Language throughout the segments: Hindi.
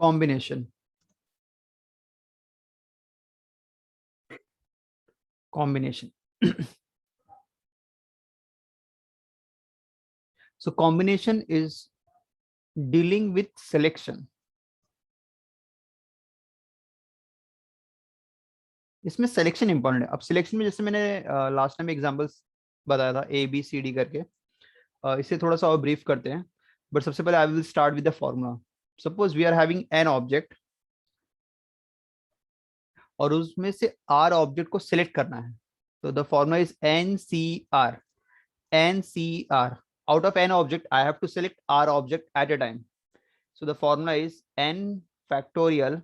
combination. So combination is dealing with selection. इसमें सिलेक्शन इंपॉर्टेंट है। अब सिलेक्शन में जैसे मैंने लास्ट टाइम एग्जांपल्स बताया था ए बी सी डी करके, इसे थोड़ा सा और ब्रीफ करते हैं। बट सबसे पहले I will start with the formula. Suppose we are having an object और उसमें से आर ऑब्जेक्ट को सिलेक्ट करना है, तो the formula is N C R. N C R, out of n object I have to select r object at a time. So the formula is n factorial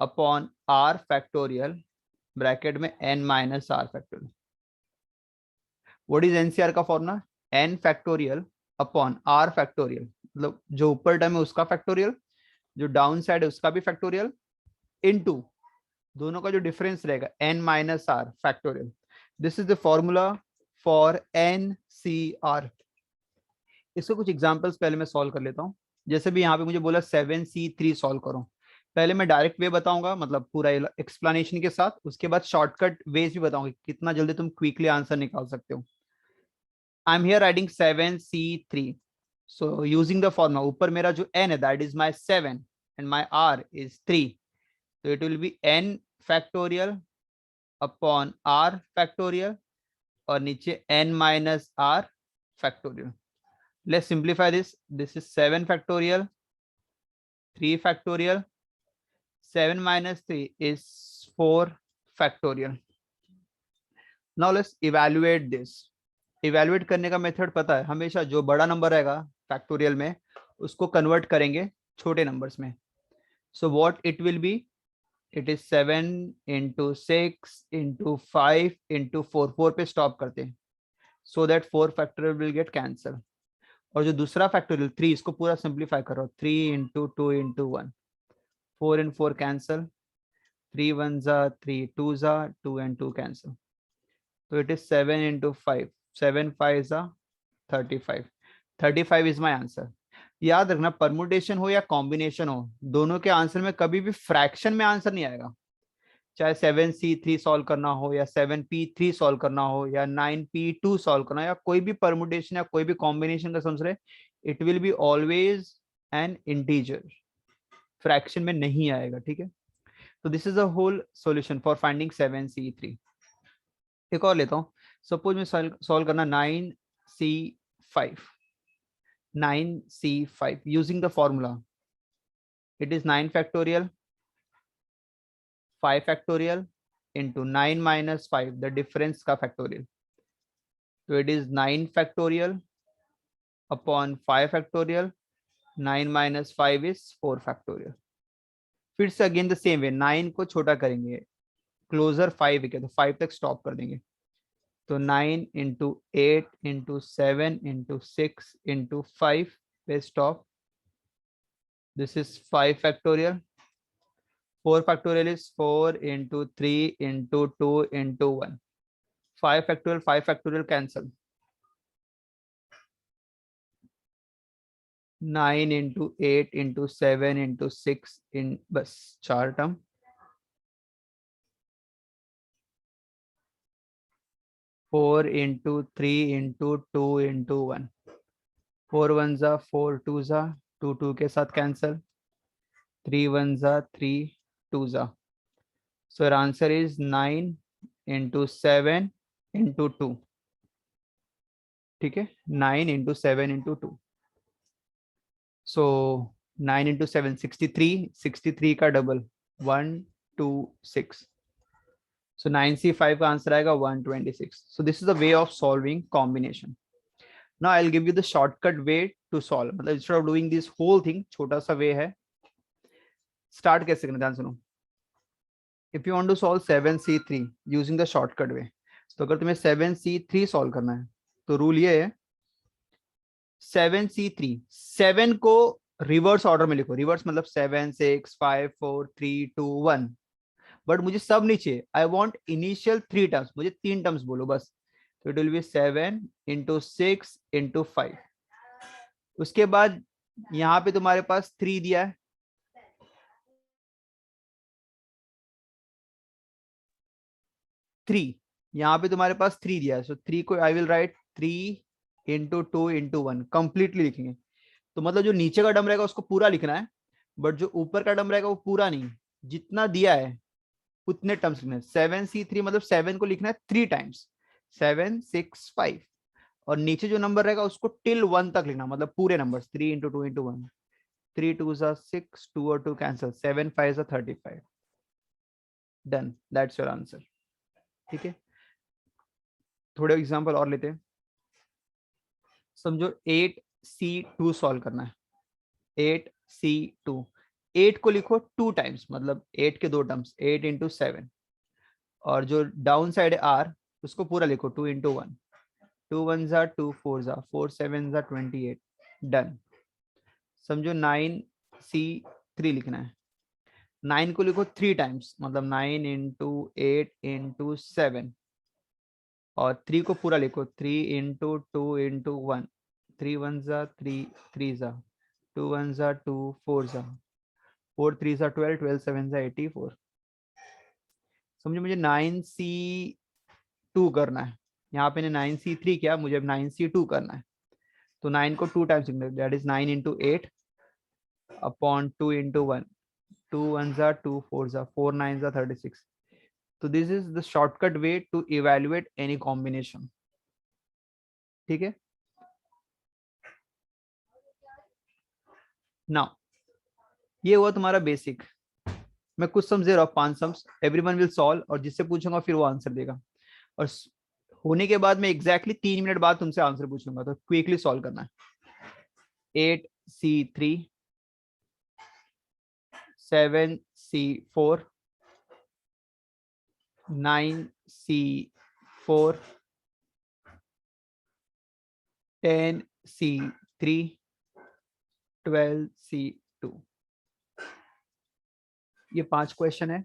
upon r factorial bracket में n minus r factorial. What is NCR का formula? n factorial upon r factorial, मतलब जो ऊपर टर्म है उसका फैक्टोरियल, जो डाउन साइड है उसका भी फैक्टोरियल, इनटू दोनों का जो डिफरेंस रहेगा n minus r factorial. This is the formula for NCR. इसको कुछ एग्जांपल्स पहले मैं सॉल्व कर लेता हूँ। जैसे भी यहाँ पे मुझे बोला 7C3 सॉल्व करो, पहले मैं डायरेक्ट वे बताऊंगा, मतलब पूरा एक्सप्लेनेशन के साथ, उसके बाद शॉर्टकट वेज भी बताऊंगा कितना जल्दी तुम क्विकली आंसर निकाल सकते हो। I am here writing 7C3, so using the formula, ऊपर मेरा जो n है that is my 7 and my r is 3, तो it will B n factorial upon r factorial और नीचे n minus r factorial. Let's simplify this. This is 7 factorial, 3 factorial, 7 minus 3 is 4 factorial. Now let's evaluate this. Evaluate करने का मेथड पता है, हमेशा जो बड़ा नंबर रहेगा फैक्टोरियल में उसको कन्वर्ट करेंगे छोटे नंबर्स में. So what it will be? It is 7 into 6 into 5 into 4. 4 पे स्टॉप करते हैं, so that 4 factorial will get cancelled. और जो दूसरा फैक्टोरियल 3, इसको पूरा सिंप्लीफाई करो, 3 into 2 into 1, 4 and 4 कैंसल, 3 1 जा 3 2 जा 2 and 2 कैंसल, तो इट इज 7 into 5, 7 5 जा 35. 35 इज माय आंसर. याद रखना, परमुटेशन हो या कॉम्बिनेशन हो, दोनों के आंसर में कभी भी फ्रैक्शन में आंसर नहीं आएगा. चाहे 7C3 सॉल्व करना हो या 7P3 सॉल्व करना हो या 9P2 सॉल्व करना हो या कोई भी परमुटेशन या कोई भी कॉम्बिनेशन का समझ रहे, it will be always an integer, fraction में नहीं आएगा. ठीक है, तो this is a whole solution for finding 7C3. एक और लेता हूँ. सपोज में सॉल्व करना 9C5. 9C5 using the formula, it is 9 factorial 5 factorial into 9 minus 5, the difference का factorial, so it is 9 factorial upon 5 factorial, 9 minus 5 is 4 factorial. फिर से अगेन द सेम वे, 9 को छोटा करेंगे, क्लोजर 5 है क्या, तो 5 तक स्टॉप कर देंगे, तो 9 into 8 into 7 into 6 into 5 पे stop. This is 5 factorial. 4 factorial is 4 into 3 into 2 into 1. 5 factorial cancel. 9 into 8 into 7 into 6 in बस 4 टर्म. 4 into 3 into 2 into 1. 4 1 जा 4 2 जा 2 2 के साथ कैंसल. 3 1 जा 3 2 जा. So your answer is 9 into 7 into 2. ठीक है, 9 into 7 into 2. So 9 into 7 63. 63 का डबल 126. So 9C5 का आंसर आएगा 126. So this is the way of solving combination. Now I'll give you the shortcut way to solve. मतलब instead of doing this whole thing, छोटा सा way है. Start कैसे करना, ध्यान सुनो. If you want to solve 7C3 using the shortcut way, तो अगर तुम्हें 7C3 solve करना है तो रूल ये है, 7C3, 7 को रिवर्स ऑर्डर में लिखो. रिवर्स मतलब 7 6 5 4 3 2 1. बट मुझे सब नहीं चाहिए, आई वॉन्ट इनिशियल 3 टर्म्स, मुझे 3 टर्म्स बोलो बस. तो it will B 7 into 6 into 5. उसके बाद यहाँ पे तुम्हारे पास 3 दिया है, 3, यहाँ पे तुम्हारे पास 3 दिया है, सो 3 को I will write 3 into 2 into 1, completely लिखेंगे। तो मतलब जो नीचे का डम रहेगा उसको पूरा लिखना है, बट जो ऊपर का डम रहेगा वो पूरा नहीं, जितना दिया है उतने टर्म्स लिखने हैं। 7C3 मतलब 7 को लिखना है 3 टाइम्स, 7 6 5, और नीचे जो नंबर रहेगा उसको टिल 1 तक लिखना, मतलब पूरे number 3 into 2 into 1, 3 2s are 6, 2 और 2 cancel, 7 5s are 35, done, that's your answer. ठीक है, थोड़े एग्जांपल और लेते हैं। समझो 8C2 सॉल्व करना है, 8C2, 8 को लिखो 2 टाइम्स, मतलब 8 के 2 टर्म्स, 8 इंटू 7, और जो डाउन साइड है R उसको पूरा लिखो 2 into 1, 2 1s are 2 4s are 4 7s are 28, done. समझो 9C3 लिखना है, 9 को लिखो 3 टाइम्स, मतलब 9 इंटू 8 इंटू 7, और 3 को पूरा लिखो 3 into 2 into 1, 3 1s are 3 3s are 2 1s are 2 4s are 4 3s are 12, 12 7s are 84। समझो मुझे 9C2 करना है, यहाँ पे 9C3 किया, मुझे अब 9C2 करना है। तो 9 को 2 टाइम्स लिखना है, that is 9 into 8 upon 2 into 1, 2 1s are 2 4s are 4 9s are 36। तो this is the shortcut way to evaluate any combination. ठीक है, नाउ ये हुआ तुम्हारा बेसिक। मैं कुछ सम्स दे रहा हूँ, 5 सम्स, एवरीवन विल सॉल्व, और जिससे पूछूंगा फिर वो आंसर देगा, और होने के बाद मैं एग्जैक्टली 3 मिनट बाद तुमसे आंसर पूछूंगा, तो क्विकली सॉल्व करना है। 8C3, 7C4, 9C4, 10C3, 12C2। ये 5 क्वेश्चन है।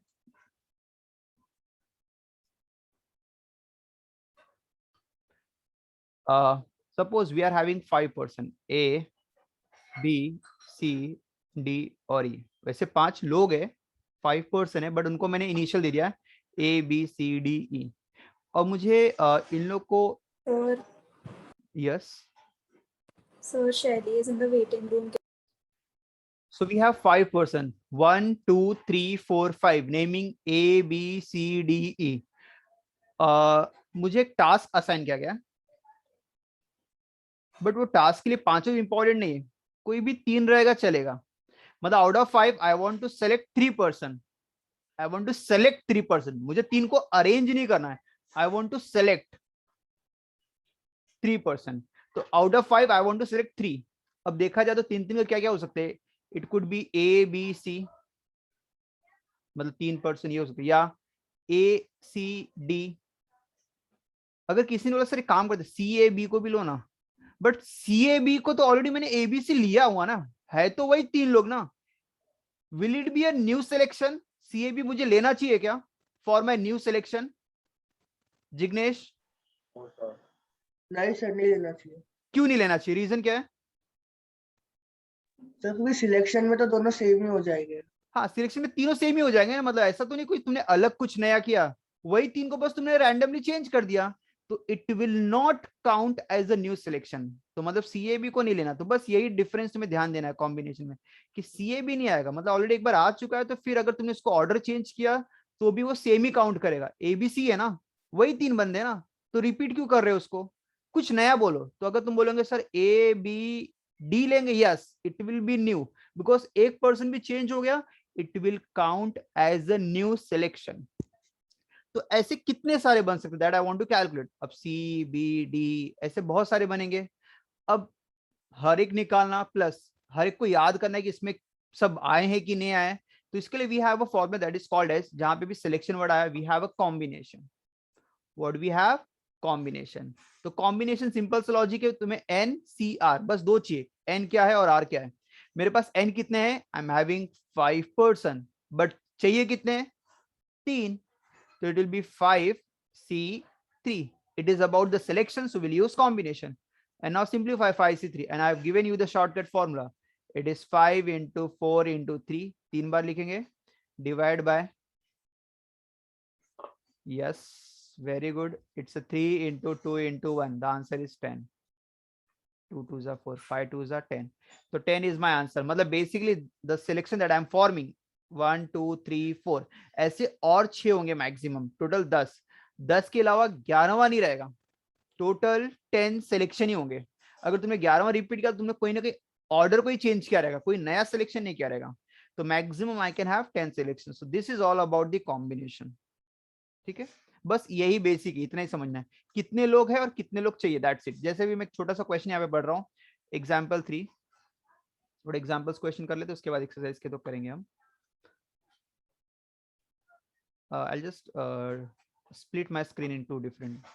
Suppose we are having 5% A, B, C, D और E। वैसे 5 लोग है, 5% है, बट उनको मैंने इनिशियल दे दिया है A, B, C, D, E। और मुझे इन लोग को Sir, yes, Sir Shelly is in the waiting room. so we have 5%, 1 2 3 4 5, naming A, B, C, D, E। मुझे एक टास्क असाइन किया गया, बट वो टास्क के लिए पांचों इंपॉर्टेंट नहीं है, कोई भी 3 रहेगा चलेगा। मतलब out of 5 I want to select 3%, I want to select 3%, मुझे 3 को अरेंज नहीं करना है, आई वांट टू सेलेक्ट 3%। तो out of 5 I want to select 3। अब देखा जाए तो 3 का क्या क्या हो सकते हैं, it could be A, B, C, मतलब 3% ये हो सकते, या A, C, D। अगर किसी ने बोला सर एक काम करते CAB को भी लो ना, बट CAB को तो ऑलरेडी मैंने ABC लिया हुआ ना, है तो वही 3 लोग ना। Will it be a new selection? CAB मुझे लेना चाहिए क्या for my new selection? Jignesh, नहीं सर, नहीं लेना चाहिए क्यों नहीं लेना चाहिए, रीजन क्या है? सर, क्योंकि सिलेक्शन में तो दोनों सेम ही हो जाएंगे। हाँ, सिलेक्शन में तीनों सेम ही हो जाएंगे, मतलब ऐसा तो नहीं कोई तुमने अलग कुछ नया किया, वही 3 को बस तुमने रैंडमली चेंज कर दिया, तो it will not count as a new selection. तो मतलब CAB को नहीं लेना, तो बस यही डिफरेंस तुम्हें ध्यान देना है कॉम्बिनेशन में, कि CAB नहीं आएगा, मतलब ऑलरेडी एक बार आ चुका है, तो फिर अगर तुमने उसको ऑर्डर चेंज किया तो भी वो सेम ही काउंट करेगा। ABC है ना, वही 3 बंदे ना, तो रिपीट क्यों कर रहे हो उसको, कुछ नया बोलो। तो अगर तुम बोलोगे सर ABD लेंगे, yes it will be new, because एक पर्सन भी चेंज हो गया, it will count as a new selection. तो ऐसे कितने सारे बन सकते, that I want to calculate. अब CBD ऐसे बहुत सारे बनेंगे। अब हर एक निकालना प्लस हर एक को याद करना है कि इसमें सब आए हैं कि नहीं आए। तो इसके लिए we have a formula that is called as, जहां पे भी सिलेक्शन वर्ड आया, we have a combination. What we have? Combination. तो कॉम्बिनेशन सिंपल सा लॉजिक है, तुम्हें NCR बस दो चाहिए, N क्या है और R क्या है। मेरे पास N कितने हैं, आई एम हैविंग 5%, बट चाहिए कितने, 3, so it will be 5C3। it is about the selection, so we'll use combination। and now simplify 5C3, and I have given you the shortcut formula। it is 5 into 4 into 3, 3 बार लिखेंगे, divide by, yes very good. It's a 3 into 2 into 1. The answer is 10. 2 2s are 4, 5 2s are 10. So 10 is my answer. मतलब basically the selection that I am forming 1 2 3 4 ऐसे और 6 होंगे मैक्सिमम, टोटल 10. 10 के अलावा 11वां नहीं रहेगा. टोटल 10 सिलेक्शन ही होंगे. अगर तुमने 11वां रिपीट किया, तुमने कोई ना कोई ऑर्डर कोई चेंज किया रहेगा, कोई नया सिलेक्शन नहीं किया रहेगा. तो maximum I can have 10 selection. So this is all about the combination. ठीक है, बस यही बेसिक, इतना ही समझना है. कितने लोग हैं और कितने लोग चाहिए, दैट्स इट. जैसे भी मैं एक छोटा सा क्वेश्चन यहाँ पे पढ़ रहा हूँ, एग्जाम्पल 3. थोड़ा एग्जाम्पल्स क्वेश्चन कर लेते, उसके बाद एक्सरसाइज के तो करेंगे हम. I just split my screen in two different.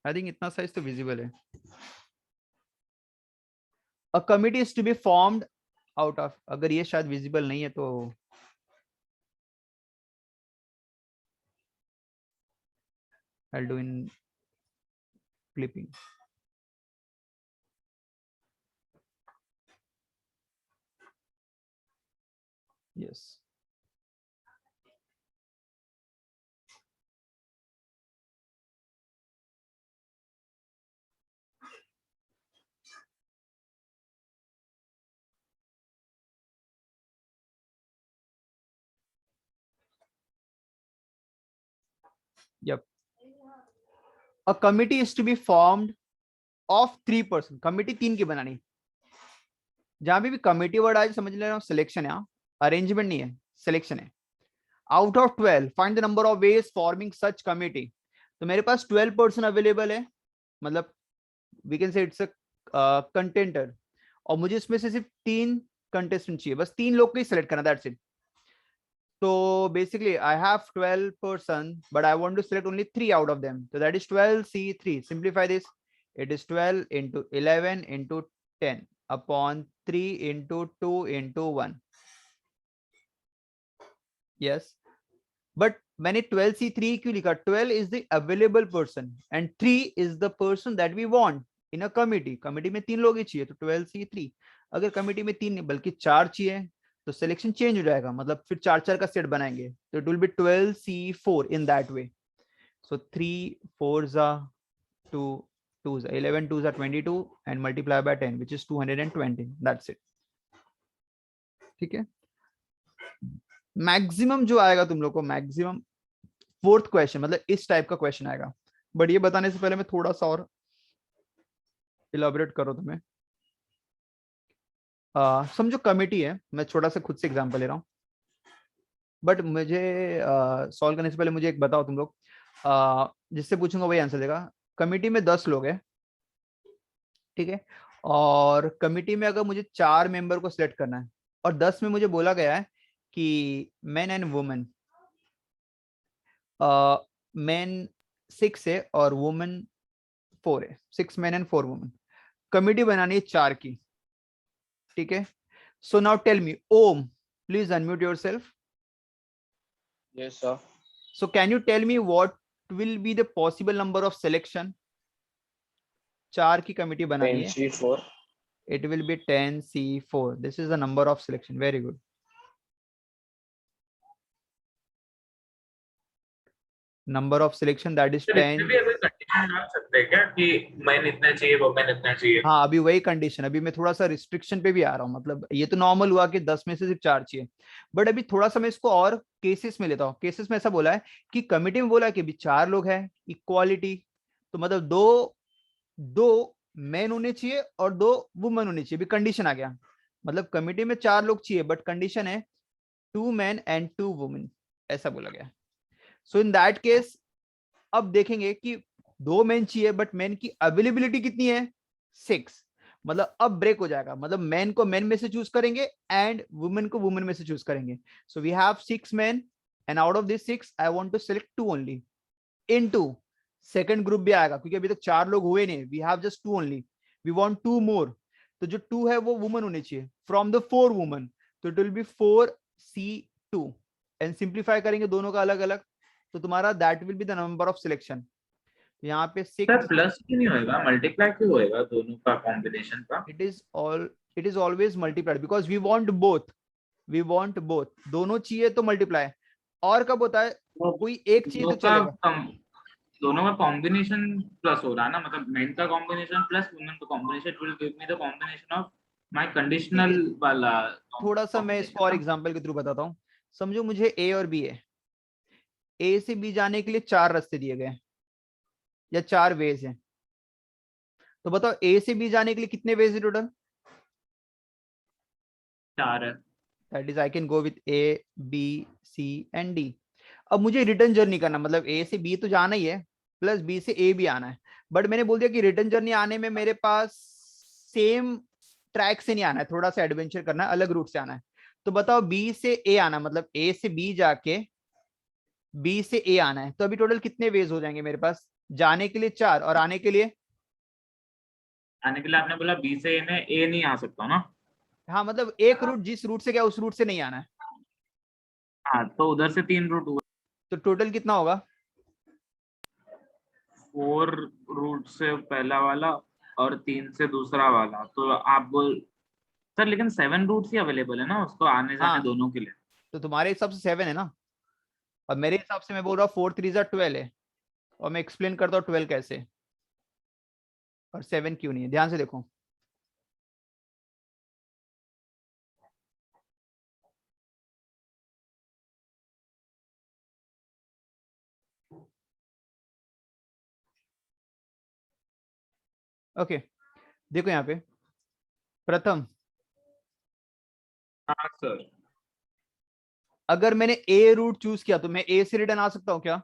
I think इतना साइज तो विजिबल है. A committee is to be formed out of, अगर ये शायद विजिबल नहीं है तो I'll do in clipping. Yes. Yep. A committee is to be formed of 3 person. Committee 3 की बनानी. जहां भी कमिटी वर्ड आज समझ ले रहा हूं, सिलेक्शन है, अरेंजमेंट नहीं है, सिलेक्शन है. Out of 12 find the number of ways forming such committee. तो मेरे पास 12 पर्सन अवेलेबल है, मतलब we can say it's a contender, और मुझे इसमें से सिर्फ 3 कंटेस्टेंट चाहिए, बस 3 लोग को ही सिलेक्ट करना, that's it. So basically I have 12 person, but I want to select only 3 out of them. So that is 12C3. Simplify this. It is 12 into 11 into 10 upon 3 into 2 into 1. Yes. But मैंने 12C3 क्यों लिखा? 12 is the available person and 3 is the person that we want in a committee. Committee में 3 लोग ही चाहिए, तो 12C3. अगर committee में 3 नहीं बल्कि 4 चाहिए, तो सिलेक्शन चेंज हो जाएगा, मतलब फिर 4 का सेट बनाएंगे, तो it will B 12C4 in that way. So 3 4s are 2 2s 11 2s are 22 and multiply by 10 which is 220. That's it. ठीक है, मैक्सिमम जो आएगा तुम लोग को, मैक्सिमम 4th क्वेश्चन मतलब इस टाइप का क्वेश्चन आएगा. बट ये बताने से पहले मैं थोड़ा सा और इलाबोरेट करो तुम्हें. समझो कमिटी है, मैं छोटा सा खुद से एग्जांपल ले रहा हूँ, बट मुझे सॉल्व करने से पहले मुझे एक बताओ तुम लोग, जिससे पूछूंगा वही आंसर देगा. कमिटी में 10 लोग हैं, ठीक है, और कमिटी में अगर मुझे 4 मेंबर को सिलेक्ट करना है, और 10 में मुझे बोला गया है कि मेन एंड वुमेन, मेन 6 है और वुमेन 4 है, 6 मेन एंड 4 वुमेन. कमिटी बनानी है 4 की, ठीक है. So now tell me, Om please unmute yourself. Yes, sir. So can you tell me what will be the possible number of selection? 4 की कमिटी बनानी है. 10C4. It will be 10C4. This is the number of selection. Very good. Number of selection that is 10. भी अभी कंडीशन डाल सकते हैं क्या कि मैन इतना चाहिए वो मैन इतना चाहिए? हाँ, अभी वही कंडीशन, अभी मैं थोड़ा सा रिस्ट्रिक्शन पे भी आ रहा हूँ. मतलब ये तो नॉर्मल हुआ कि 10 में से सिर्फ 4 चाहिए, बट अभी थोड़ा सा मैं इसको और केसेस में लेता हूँ. केसेस में ऐसा बोला है कि कमिटी में बोला है कि अभी 4 लोग हैं, इक्वालिटी, तो मतलब दो मेन होने चाहिए और 2 वुमेन होनी चाहिए. अभी कंडीशन आ गया, मतलब कमिटी में 4 लोग चाहिए बट कंडीशन है 2 मेन एंड 2 वुमेन, ऐसा बोला गया. सो इन दैट केस अब देखेंगे कि 2 मेन चाहिए बट मेन की अवेलेबिलिटी कितनी है, 6. मतलब अब ब्रेक हो जाएगा, मतलब मेन को मेन में से चूज करेंगे एंड वुमेन को वुमेन में से चूज करेंगे. So we have 6 men and out of this 6 I want to select 2 only. Into second group भी आएगा क्योंकि अभी तक 4 लोग हुए नहीं, we have just 2 only, we want 2 more. तो जो 2 है वो वुमेन होनी चाहिए फ्रॉम द 4 वुमेन, तो it will be 4C2 and simplify करेंगे दोनों का अलग अलग, तो तुम्हारा that will be the number of selection. यहाँ पे 6. सर प्लस क्यों नहीं होएगा, मल्टीप्लाई क्यों होएगा दोनों का कॉम्बिनेशन का? it is always multiplied because we want both. We want both, दोनों चाहिए तो मल्टीप्लाई। और कब होता है कोई एक चाहिए तो चलेगा? दोनों का कॉम्बिनेशन प्लस हो रहा है ना, मतलब मेन का कॉम्बिनेशन प्लस वुमेन का combination will give me the combination of my ठीक कंडीशनल है, वाला थोड़ा सा मैं इस combination फॉर ना। एग्जांपल के थ्रू बताता हूँ। समझो मुझे ए और बी है, ए से बी जाने के लिए 4 रास्ते दिए गए या 4 वेज हैं, तो बताओ ए से बी जाने के लिए कितने वेज है टोटल? 4 है। That is I can go with A B C and D. अब मुझे रिटर्न जर्नी करना, मतलब ए से बी तो जाना ही है, प्लस बी से ए भी आना है, बट मैंने बोल दिया कि रिटर्न जर्नी आने में मेरे पास सेम ट्रैक से नहीं आना है, थोड़ा सा एडवेंचर करना है, अलग रूट से आना है। तो बताओ बी से ए आना, मतलब ए से बी जाके बी से ए आना है, तो अभी टोटल कितने वेज हो जाएंगे मेरे पास? जाने के लिए 4 और आने के लिए, आने के लिए आपने बोला बी से ए में ए नहीं आ सकता ना। हाँ मतलब एक रूट जिस रूट से गया उस रूट से नहीं आना है, हाँ, तो उधर से 3 रूट हुए, तो टोटल कितना होगा? 4 रूट से पहला वाला और 3 से दूसरा वाला, तो आप बोल सर लेकिन 7 रूट्स ही अवेलेबल है ना उसको आने जाने हाँ दोनों के लिए। तो तुम्हारे हिसाब से 7 है ना, और मेरे हिसाब से मैं बोल रहा हूँ 4 3 12 है, और मैं एक्सप्लेन करता हूँ 12 कैसे और 7 क्यों नहीं है, ध्यान से देखो। ओके देखो यहाँ पे प्रथम, हाँ सर। अगर मैंने ए रूट चूज किया तो मैं ए से रिटर्न आ सकता हूँ क्या?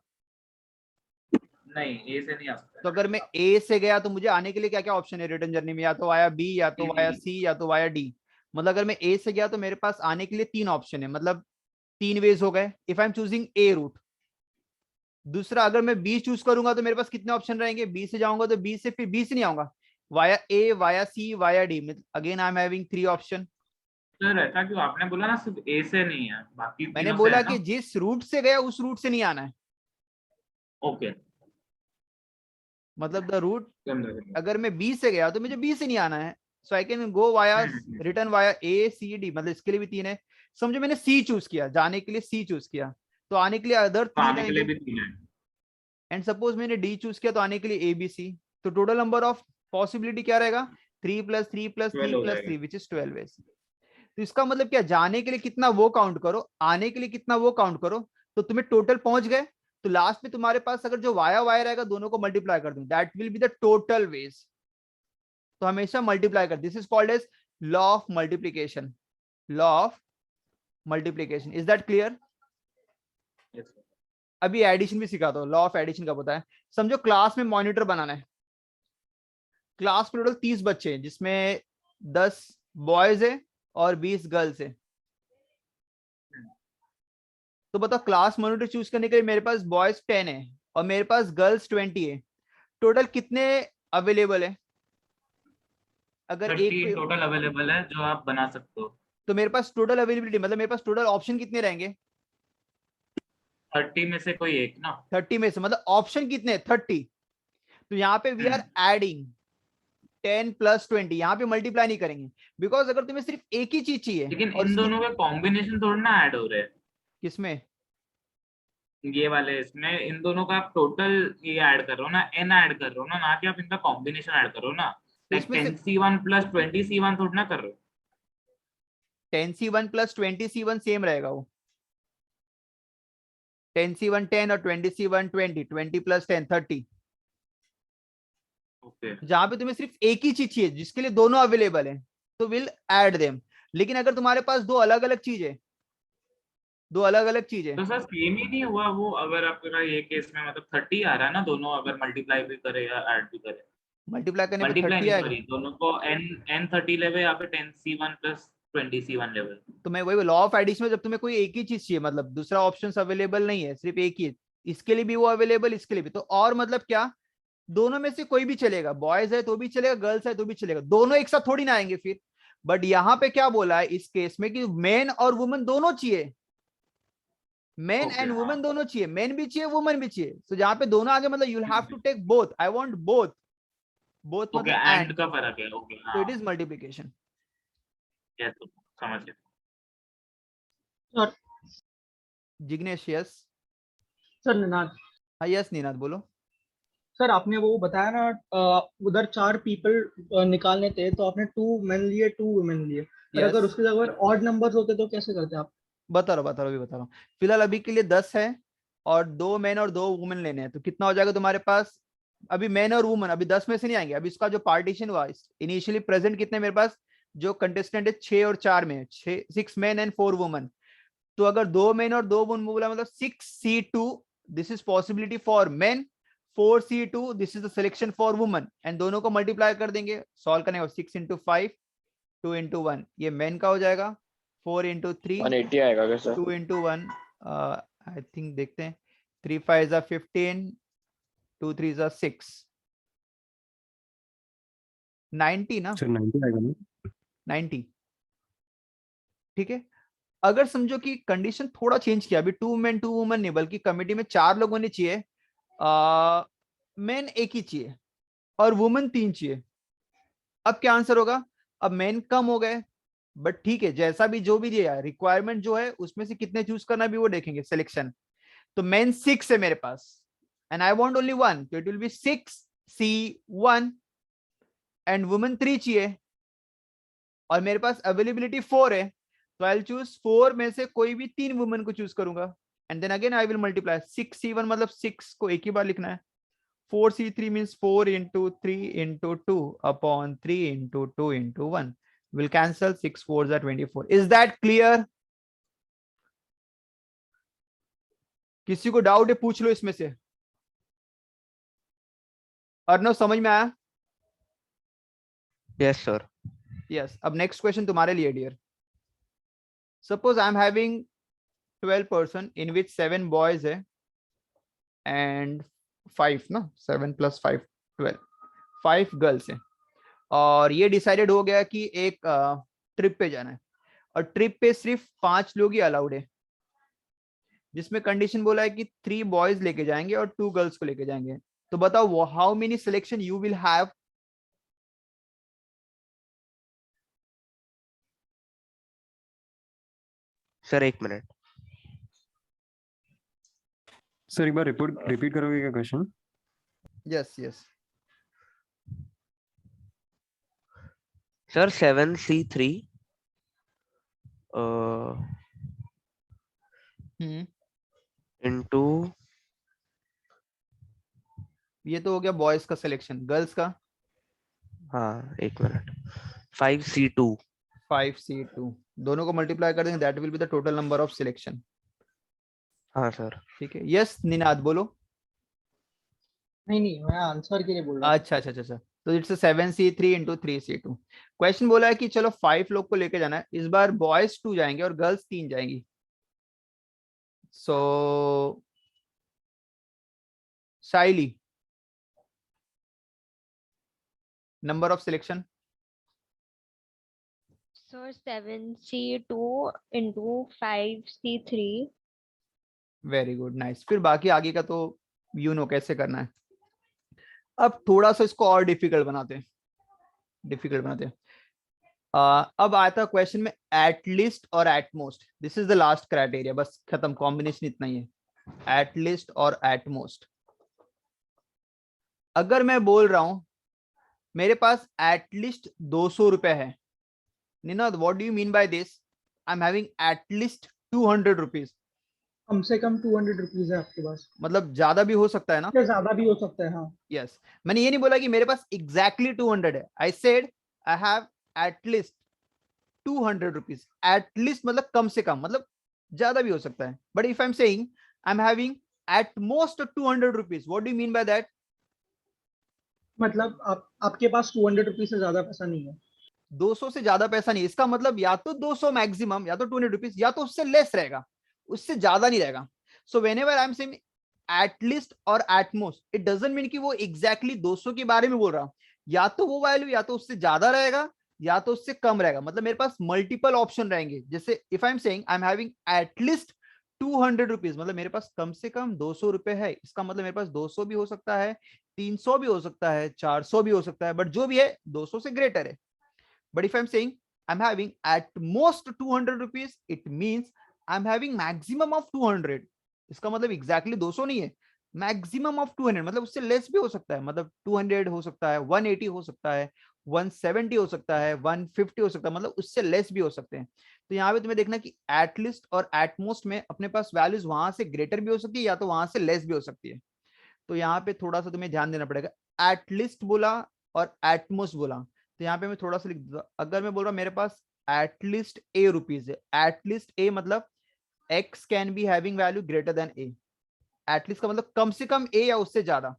नहीं, ए से नहीं आ सकता। तो अगर मैं ए से गया तो मुझे आने के लिए क्या क्या ऑप्शन है रिटर्न जर्नी में? या तो वाया बी, या तो वाया सी, या तो वाया डी। मतलब अगर मैं ए से गया तो मेरे पास आने के लिए 3 ऑप्शन है, मतलब 3 वेज हो गए if I am choosing a route. दूसरा अगर मैं बी चूज करूंगा तो मेरे पास कितने ऑप्शन रहेंगे? बी से जाऊंगा तो बी से, फिर बी से नहीं आऊंगा, via A, via C, via D, again I am having 3 option. Sir ऐसा क्यों? आपने बोला ना सिर्फ ए से नहीं है, बाकी मैंने तीनों से बोला है कि ना। जिस रूट से गया उस रूट से नहीं आना है, ओके। मतलब द रूट, अगर मैं बी से गया तो मुझे बी से नहीं आना है, so I can go via return via A C D, मतलब इसके लिए भी 3 है। समझो मैंने सी चूज किया, जाने के लिए सी चूज किया, तो आने के लिए अदर 3 आने के लिए रहेंगे। भी 3 है। एंड सपोज मैंने डी चूज किया तो आने के लिए ए बी सी, तो टोटल नंबर ऑफ पॉसिबिलिटी क्या रहेगा? 3 + 3 + 12 3 हो + जाएगा। 3 विच इज 12 वेज। तो इसका मतलब क्या, जाने के लिए कितना वो काउंट करो, आने के लिए कितना वो काउंट करो, तो तुम्हें टोटल पहुंच गए। तो लास्ट में तुम्हारे पास अगर जो वाया वाया रहेगा दोनों को मल्टीप्लाई कर दूं, that will be the total ways. तो हमेशा मल्टीप्लाई कर, this is called as law of multiplication, law of multiplication. Is that clear? Yes, sir. अभी एडिशन भी सिखाता हूं, लॉ ऑफ एडिशन का पता है। समझो क्लास में मॉनिटर बनाना है, क्लास में टोटल 30 बच्चे हैं जिसमें 10 बॉयज है और 20 गर्ल्स है। तो बताओ क्लास मॉनिटर चूज करने के लिए मेरे पास बॉयज 10 है और मेरे पास गर्ल्स 20 है, टोटल कितने अवेलेबल है? अगर एक 13 टोटल अवेलेबल है जो आप बना सकते हो। तो मेरे पास टोटल अवेलेबिलिटी मतलब मेरे पास टोटल ऑप्शन कितने रहेंगे? 30 में से कोई एक ना। 30 में से, मतलब ऑप्शन कितने? 30। तो यहाँ पे वी आर एडिंग 10 + 20, यहाँ पे मल्टीप्लाई नहीं करेंगे, बिकॉज अगर तुम्हें सिर्फ एक ही चीज चाहिए लेकिन और इन उसकी, दोनों के कॉम्बिनेशन थोड़ा ना ऐड हो रहे हैं। किसमें? ये वाले इसमें इन दोनों का आप टोटल ये ऐड कर रहे हो ना, एन ऐड कर रहे हो ना कि आप इनका कॉम्बिनेशन ऐड कर रहे हो ना। तो लाइक इसमें से 10C1 + 20C1 थोड़ा ना कर रहे हो। 10C1 + 20C1 सेम रहेगा वो, 10C1 10 और 20C1 20, 20 + 10 30। ओके। जहां पे तुम्हें सिर्फ एक ही चीज चाहिए जिसके लिए दोनों अवेलेबल है, तो विल ऐड देम। लेकिन अगर तुम्हारे पास दो अलग अलग चीजें, दो अलग अलग चीजें, तो सर सेम ही नहीं हुआ वो? अगर आपका ये केस में मतलब 30 आ रहा है ना, दोनों अगर मल्टीप्लाई भी करे या ऐड भी करे। मल्टीप्लाई करने पे मल्टीप्लाई 30 नहीं, आएगा। सॉरी, दोनों को n 30 लेवल या फिर 10C1 + 20C1 लेवल। तो मैं वही लॉ ऑफ एडिशन में, जब तुम्हें कोई एक ही चीज चाहिए, मतलब दूसरा ऑप्शन अवेलेबल नहीं है, सिर्फ एक ही, इसके लिए भी वो अवेलेबल, इसके लिए भी, तो और मतलब क्या, दोनों में से कोई भी चलेगा, बॉयज है तो भी चलेगा, गर्ल्स है तो भी चलेगा, दोनों एक साथ थोड़ी ना आएंगे फिर। बट यहाँ पे क्या बोला है इस केस में कि मेन और वुमेन दोनों चाहिए, मेन ओके, एंड हाँ। वुमेन दोनों चाहिए, मेन भी चाहिए वुमेन भी चाहिए। तो जहां पे दोनों आगे मतलब you have to take both, I want both, both okay, मतलब एंड एंड, का फर्क है। ओके, तो हाँ। It is multiplication. ये तो समझ गया। Sir Jignesh yes. Sir Ninad हाँ यस निनाद बोलो। सर आपने वो बताया ना उधर 4 पीपल निकालने थे तो आपने 2 मेन लिए 2 वुमेन लिए, पर Yes. अगर उसके जगह ऑड नंबर्स होते तो कैसे करते आप? बता रहा हूँ अभी बता रहा हूँ। फिलहाल अभी के लिए 10 है और 2 मैन और 2 वुमेन लेने हैं, तो कितना हो जाएगा तुम्हारे पास? अभी मैन और वुमन अभी 10 में से नहीं आएंगे। अभी इसका जो पार्टीशन हुआ इनिशियली प्रेजेंट कितने मेरे पास जो कंटेस्टेंट है 6 और 4 में 6 मैन एंड 4 वुमन। तो अगर 2 मैन और 2 वुमन बोला मतलब 6C2 this is possibility for main, 4C2 this is the selection for woman and दोनों को मल्टीप्लाई कर देंगे, सॉल्व करने 6 into 5 2 into 1 ये मेन का हो जाएगा, 4 into 3 180 आएगा क्या सर? 2 into 1 आई थिंक देखते हैं 3 5 are 15 2 3 are 6 90 ना सर 90 आएगा ना? 90 ठीक है। अगर समझो कि कंडीशन थोड़ा चेंज किया, अभी 2 मैन 2 वुमन नहीं बल्कि कमेटी में 4 लोग होने चाहिए, मैन एक ही चाहिए और वुमन 3 चाहिए। अब क्या आंसर होगा? अब मैन कम हो गए बट ठीक है, जैसा भी जो भी दिया रिक्वायरमेंट जो है उसमें से कितने चूज करना भी वो देखेंगे सिलेक्शन। तो मैन 6 है मेरे पास एंड आई वांट ओनली 1, तो it will B 6C1 and woman 3 चाहिए और मेरे पास अवेलेबिलिटी 4 है, तो आई विल चूज 4 में से कोई भी 3 वुमन को चूज करूंगा and then again I will multiply 6C1 मतलब 6 को एक ही बार लिखना है, 4C3 means 4 into 3 into 2 upon 3 into 2 into 1 will cancel, 6 4s are 24. Is that clear? किसी को डाउट है पूछ लो इसमें से। अर्नव समझ में आया? Yes sir. यस। अब नेक्स्ट क्वेश्चन तुम्हारे लिए dear. Suppose I am having 12 person in which 7 boys है and 5 ना 7 + 5 12 5 गर्ल्स हैं और ये डिसाइडेड हो गया कि एक ट्रिप पे जाना है और ट्रिप पे सिर्फ 5 लोग ही अलाउड है, जिसमें कंडीशन बोला है कि 3 बॉयज लेके जाएंगे और 2 गर्ल्स को लेके जाएंगे। तो बताओ how many selection you will have? Sir एक मिनट। सर एक बार रिपीट करोगे क्या question? Yes yes sir 7C3 into, ये तो हो गया बॉयज का सिलेक्शन। गर्ल्स का? हाँ एक मिनट, 5C2 5C2 दोनों को मल्टीप्लाई कर देंगे, that will be the total number of selection. हाँ सर। ठीक है। यस निनाद बोलो। नहीं मैं आंसर के लिए बोल रहा हूँ। अच्छा तो it's 7C3 into 3C2। Question बोला है कि चलो 5 लोग को लेके जाना है, इस बार बॉयज 2 जाएंगे और गर्ल्स 3 जाएंगी। So Saily number of selection? So 7C2 into 5C3. Very good nice. फिर बाकी आगे का तो यू नो कैसे करना है। अब थोड़ा सा इसको और डिफिकल्ट बनाते हैं अब आता क्वेश्चन में एटलीस्ट और at most. This is the last criteria, बस खत्म, कॉम्बिनेशन इतना ही है, एटलीस्ट और एटमोस्ट। अगर मैं बोल रहा हूं मेरे पास एटलीस्ट 200 रुपए है, Ninad what do you mean by this? I am having at least 200 rupees. कम से कम 200 रुपीज है आपके पास, मतलब ज्यादा भी हो सकता है ना? या ज्यादा भी हो सकता है। हाँ यस मैंने ये नहीं बोला कि मेरे पास एग्जैक्टली 200 है, I said I have at least 200 rupees. At least मतलब कम से कम, मतलब ज्यादा भी हो सकता है, but if I am saying I am having at most 200 rupees, what do you mean by that? मतलब आपके पास 200 रुपीज से ज्यादा पैसा नहीं है। 200 से ज्यादा पैसा नहीं, इसका मतलब या तो 200 मैक्सिमम या तो 200 रुपीज, या तो उससे लेस रहेगा, उससे ज्यादा नहीं रहेगा। So whenever I am saying at least और एटमोस्ट, इट डजंट मीन कि वो एग्जैक्टली 200 के बारे में बोल रहा हूं, या तो वो वैल्यू या तो उससे ज्यादा रहेगा या तो उससे कम रहेगा। मतलब मेरे पास मल्टीपल ऑप्शन रहेंगे। जैसे if I am saying I am having at least 200 rupees, मतलब मेरे पास कम से कम 200 रुपए है, इसका मतलब मेरे पास 200 भी हो सकता है, 300 भी हो सकता है, 400 भी हो सकता है, बट जो भी है 200 से ग्रेटर है। But if I'm saying I'm having at most 200 rupees, it means I am having maximum of 200, इसका मतलब एग्जैक्टली 200 नहीं है, मैक्सिमम ऑफ 200, मतलब उससे लेस भी हो सकता है, मतलब 200 हो सकता है, 180 हो सकता है, 170 हो सकता है, 150 हो सकता है, मतलब उससे लेस भी हो सकते हैं। तो यहाँ पे तुम्हें देखना कि एटलीस्ट और एटमोस्ट में अपने पास वैल्यूज वहां से ग्रेटर भी हो सकती है या तो वहां से लेस भी हो सकती है। तो यहाँ पे थोड़ा सा तुम्हें ध्यान देना पड़ेगा, एटलीस्ट बोला और एटमोस्ट बोला, तो यहाँ पे मैं थोड़ा सा लिख दूंगा। अगर मैं बोल रहा हूँ मेरे पास एटलीस्ट ए रुपीज है, एटलीस्ट ए मतलब x can be having value greater than A, at least का मतलब कम से कम ए या उससे ज्यादा।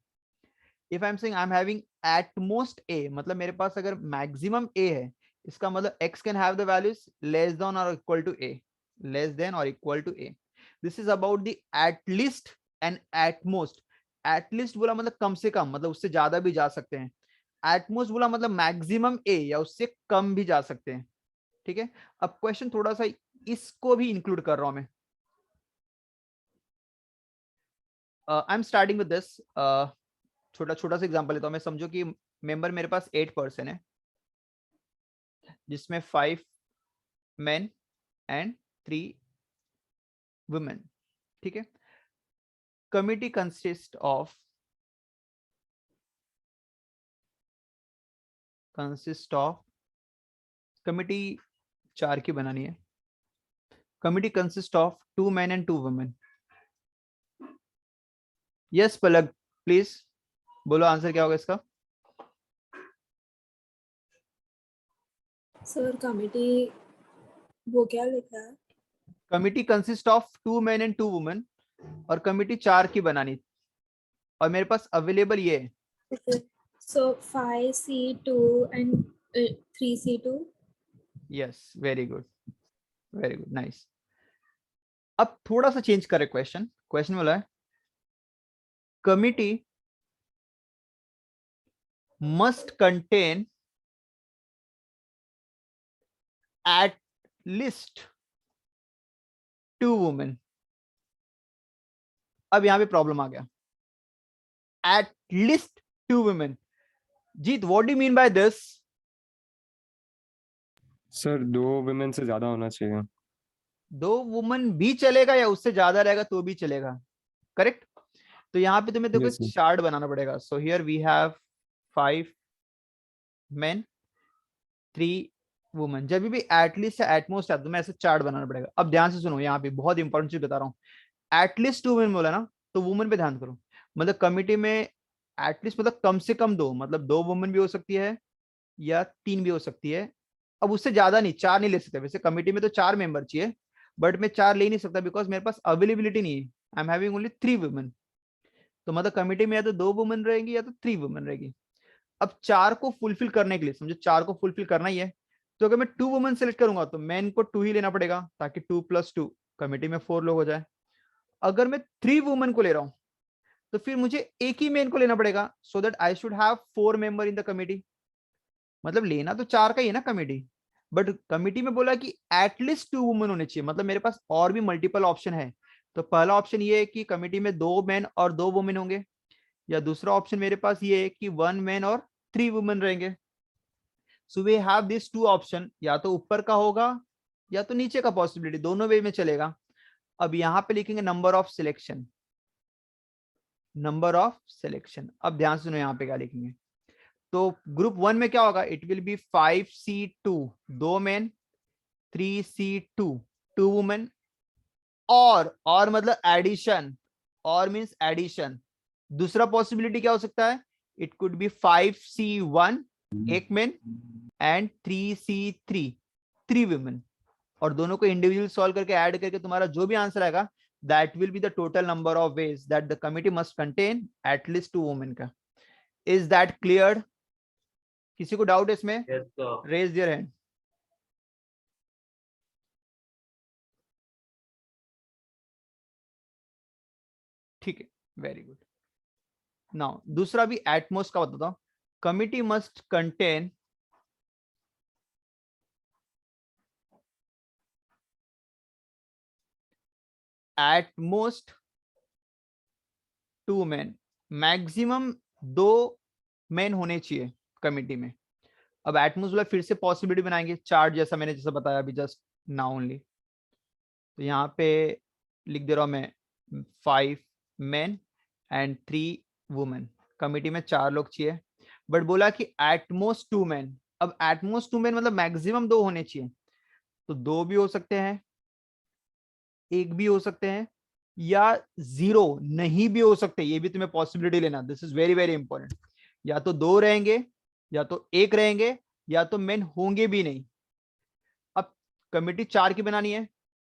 If I am saying I am having at most A, मतलब मेरे पास अगर मैक्सिमम ए है, इसका मतलब x can have the values less than और equal to A, less than और equal to A. This is about the at least and at most. At least बोला मतलब कम से कम, मतलब उससे ज्यादा भी जा सकते हैं। एटमोस्ट बोला मतलब मैक्सिमम ए या उससे कम भी जा सकते हैं। ठीक है, अब क्वेश्चन थोड़ा सा इसको भी इंक्लूड कर रहा हूं मैं। I am starting with this, छोटा छोटा सा एग्जांपल लेता हूं मैं। समझो कि मेंबर मेरे पास 8 पर्सन है, जिसमें 5 मेन एंड 3 वुमेन। ठीक है, कमिटी कंसिस्ट ऑफ कमिटी 4 की बनानी है। Committee consist of 2 men and 2 women। Yes Palak please बोलो आंसर क्या होगा इसका। सर कमिटी वो क्या लिखा है? Committee consist of 2 men and 2 women, और कमिटी 4 की बनानी, और मेरे पास अवेलेबल ये है। So 5C2 and 3C2। Yes very good, very good, nice. अब थोड़ा सा चेंज करें क्वेश्चन। क्वेश्चन बोला है committee must contain at least 2 women। अब यहां पे प्रॉब्लम आ गया, at least 2 women। Jeet, what do you mean by this? Sir 2 women से ज्यादा होना चाहिए। 2 वुमन भी चलेगा या उससे ज्यादा रहेगा तो भी चलेगा, करेक्ट। तो यहाँ पे तुम्हें देखो Yes, sir. चार्ट बनाना पड़ेगा। So here we have 5 men 3 woman. जब भी एटलीस्ट या एटमोस्ट है तो तुम्हें ऐसे चार्ट बनाना पड़ेगा। अब ध्यान से सुनो, यहाँ पे बहुत इंपॉर्टेंट चीज बता रहा हूँ। एटलीस्ट 2 वुमेन बोला ना, तो वुमन पे ध्यान करो। मतलब कमिटी में एटलीस्ट मतलब कम से कम 2, मतलब 2 वुमन भी हो सकती है या 3 भी हो सकती है। अब उससे ज्यादा नहीं, 4 नहीं ले सकते। वैसे कमिटी में तो 4 मेंबर चाहिए, बट मैं 4 ले नहीं सकता बिकॉज मेरे पास अवेलेबिलिटी नहीं है। आई एम हैविंग ओनली 3 वुमेन। तो मतलब कमिटी में या तो 2 वुमेन रहेगी या तो 3 वुमेन रहेगी। अब 4 को फुलफिल करने के लिए, समझो 4 को फुलफिल करना ही है, तो अगर मैं 2 वुमेन सेलेक्ट करूंगा तो मैन को 2 ही लेना पड़ेगा, ताकि 2 + 2 कमिटी में 4 लोग हो जाए। अगर मैं 3 वुमेन को ले रहा हूं तो फिर मुझे एक ही मेन को लेना पड़ेगा, so that I should have 4 member in the committee. मतलब लेना तो 4 का ही है ना कमिटी, बट कमिटी में बोला कि एटलीस्ट 2 वुमेन होने चाहिए, मतलब मेरे पास और भी मल्टीपल ऑप्शन है। तो पहला ऑप्शन ये है कि कमिटी में 2 मेन और 2 वुमेन होंगे, या दूसरा ऑप्शन मेरे पास ये है कि 1 मैन और 3 वुमेन रहेंगे। So we have this 2 option, या तो ऊपर का होगा या तो नीचे का पॉसिबिलिटी, दोनों वे में चलेगा। अब यहाँ पे लिखेंगे number of selection, number of selection. अब ध्यान से सुनो यहाँ पे क्या लिखेंगे। तो ग्रुप 1 में क्या होगा, it will B 5C2 2 main 3C2 2 women, और मतलब एडिशन, और मींस एडिशन। दूसरा पॉसिबिलिटी क्या हो सकता है, it could be 5C1 1 main and 3C3 3 women, और दोनों को इंडिविजुअल सॉल्व करके ऐड करके तुम्हारा जो भी आंसर आएगा that will be the total number of ways that the committee must contain at least 2 women का। Is that clear? किसी को डाउट इसमें? Yes, sir. Raise your hand. ठीक है, वेरी गुड। नाउ दूसरा भी एटमोस्ट का बताता हूं। Committee must contain at most 2 main, maximum 2 main होने चाहिए कमिटी में। अब एटमोस्ट वाला फिर से पॉसिबिलिटी बनाएंगे, चार्ट जैसा मैंने जैसा बताया अभी जस्ट नाउ ओनली। तो यहाँ पे लिख दे रहा हूं मैं 5 men and 3 women। कमिटी में 4 लोग चाहिए, बट बोला कि एटमोस्ट 2 men। अब एटमोस्ट 2 men मतलब मैक्सिमम 2 होने चाहिए, तो 2 भी हो सकते हैं, 1 भी हो सकते हैं, या 0 नहीं भी हो सकते। ये भी तुम्हें पॉसिबिलिटी लेना, this is very very important. या तो 2 रहेंगे, या तो 1 रहेंगे, या तो मेन होंगे भी नहीं। अब कमिटी 4 की बनानी है,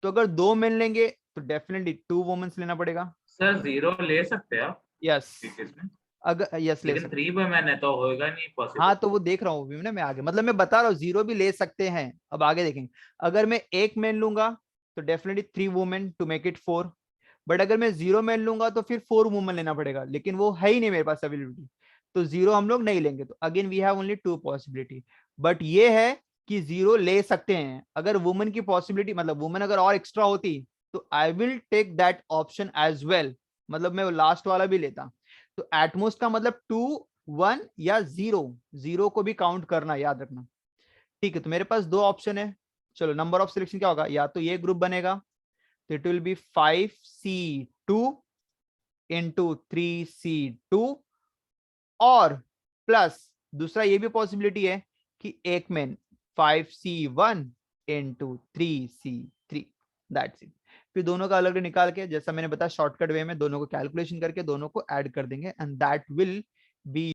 तो अगर 2 मेन लेंगे तो डेफिनेटली 2 वुमेन्स लेना पड़ेगा। सर 0 ले सकते हैं आप यस, इस केस में, अगर यस ले लेकिन सकते। 3 वुमेन है तो होएगा नहीं पॉसिबल। हाँ तो वो देख रहा हूँ ना मैं आगे, मतलब मैं बता रहा हूँ 0 भी ले सकते हैं। अब आगे देखेंगे, अगर मैं 1 मैन लूंगा तो definitely 3 women to make it 4, but अगर मैं 0 मैन लूंगा तो फिर 4 वुमेन लेना पड़ेगा, लेकिन वो है ही नहीं मेरे पास अवेलेबिलिटी, तो 0 हम लोग नहीं लेंगे। तो again we have only 2 possibility, but ये है कि 0 ले सकते हैं। अगर वुमेन की पॉसिबिलिटी मतलब वुमेन अगर और एक्स्ट्रा होती तो I will take that option as well, मतलब मैं लास्ट वाला भी लेता। तो एटमोस्ट का मतलब 2 1 या 0 को भी काउंट करना, याद रखना। ठीक है, तो मेरे पास 2 ऑप्शन है। चलो नंबर ऑफ सिलेक्शन क्या होगा, या तो ये ग्रुप बनेगा तो it will B 5C2 into 3C2, और प्लस दूसरा ये भी पॉसिबिलिटी है कि एक में 5C1 into 3C3, that's it. फिर दोनों का अलग निकाल के, जैसा मैंने बताया शॉर्टकट वे में, दोनों को कैलकुलेशन करके दोनों को ऐड कर देंगे, एंड दैट विल बी